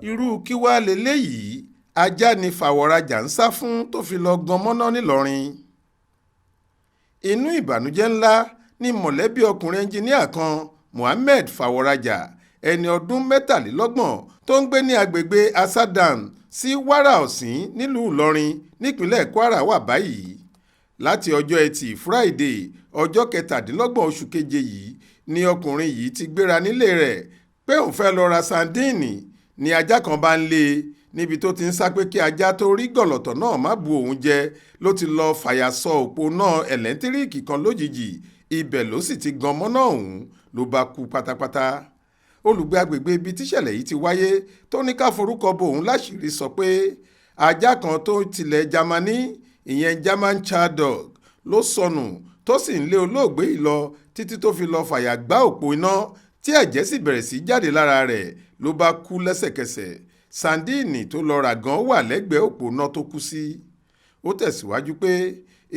irú kí wàá lélẹ́yìí ajá ni Fawọraja ń sá fún tó fi lọ gan mọ́ná ńìlọrin. Inú ìbànújẹ́ ńlá ni mọ̀lẹ́bí ọkùnrin ẹnjiníà kan Mohammed Fawọraja ẹni ọdún 23 tó ń gbé ní agbègbè Asadan sí Wàrà-Ọ̀sìn nílùú Ìlọrin nípínlẹ̀ Kwara wà báyìí. Láti ọjọ́ Ẹtì Friday ọjọ́ 27 oṣù keje yìí ni ọkùnrin yìí ti gbéra nílé rẹ̀ pé òun fẹ́ lọ ra sandíìnì ni ajá kan bá ń lé e. Níbi tó ti ń sá pé kí ajá tó rí gọ̀lọ̀tọ̀ náà má bu òun jẹ ló ti lọ fàyà sọ òpó náà ẹ̀lẹ́ńtíríìkì kan lójijì, ibẹ̀ ló sì ti gan mọ́nà ọ̀hún ló bá kú pátápátá. Olùgbé agbègbè ibi tíṣẹ̀lẹ̀ yìí ti wáyé tó ní ká forúkọ bo òun láṣìírí sọ pé ajá kan tó tilẹ̀ Jámánì ìyẹn German Child Dog ló sọnù tó sì ń lé olóògbé yìí lọ títí tó fi lọ fàyà gbá òpó iná tí ẹ̀jẹ̀ sì bẹ̀rẹ̀ sí jáde lára rẹ̀ ló bá kú lẹ́sẹ̀kẹsẹ̀. Sandíìnì tó lọ rà gan wà lẹ́gbẹ̀ẹ́ òpó náà tó kú sí. Ó tẹ̀síwájú pé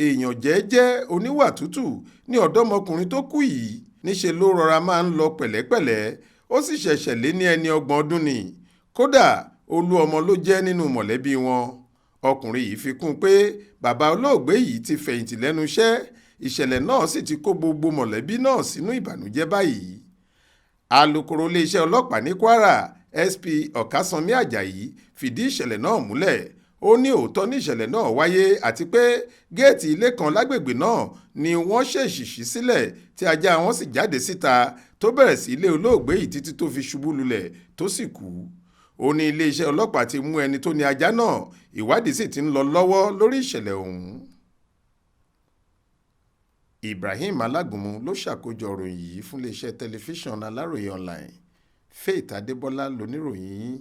èèyàn jẹ́ẹ́jẹ́ oníwà tútù ní ọ̀dọ́mọkùnrin tó kú yìí, níṣe ló rọra máa ń lọ pẹ̀lẹ́pẹ̀lẹ́, ó sì ṣẹ̀ṣẹ̀ lé ní ẹni 30 ọdún ni. Kódà olú ọmọ ló jẹ́ nínú mọ̀lẹ́bí wọn. Ọkùnrin yìí fi kún pé bàbá olóògbé yìí ti fẹ̀yìntì lẹ́nu iṣẹ́, ìṣẹ̀lẹ̀ náà sì ti kó gbogbo mọ̀lẹ́bí náà sínú ìbànújẹ́ báyìí. Alukoro iléeṣẹ́ ọlọ́pàá ní Kwara SP Ọ̀kásánmí Àjàyí fìdí ìṣẹ̀lẹ̀ náà múlẹ̀. Ó ní òótọ́ ní ìṣẹ̀lẹ̀ náà wáyé àti pé géètì ilé kan lágbègbè náà ni wọ́n ṣèṣì ṣí sílẹ̀ tí ajá wọn sì jáde síta tó bẹ̀rẹ̀ sí ilé olóògbé yìí títí tó fi ṣubú lulẹ̀ tó sì kú. Ó ní iléeṣẹ́ ọlọ́pàá ti mú ẹni tó ní ajá náà, ìwádìí sì ti ń lọ lọ́wọ́ lórí ìṣẹ̀lẹ̀ ọ̀hún. Ibrahim Alágúnmu ló ṣàkójọ ìròyìn yìí fún iléeṣẹ́ tẹlifíṣàn Aláròye online. Faith Adébọ́lá lóníròyìn yín.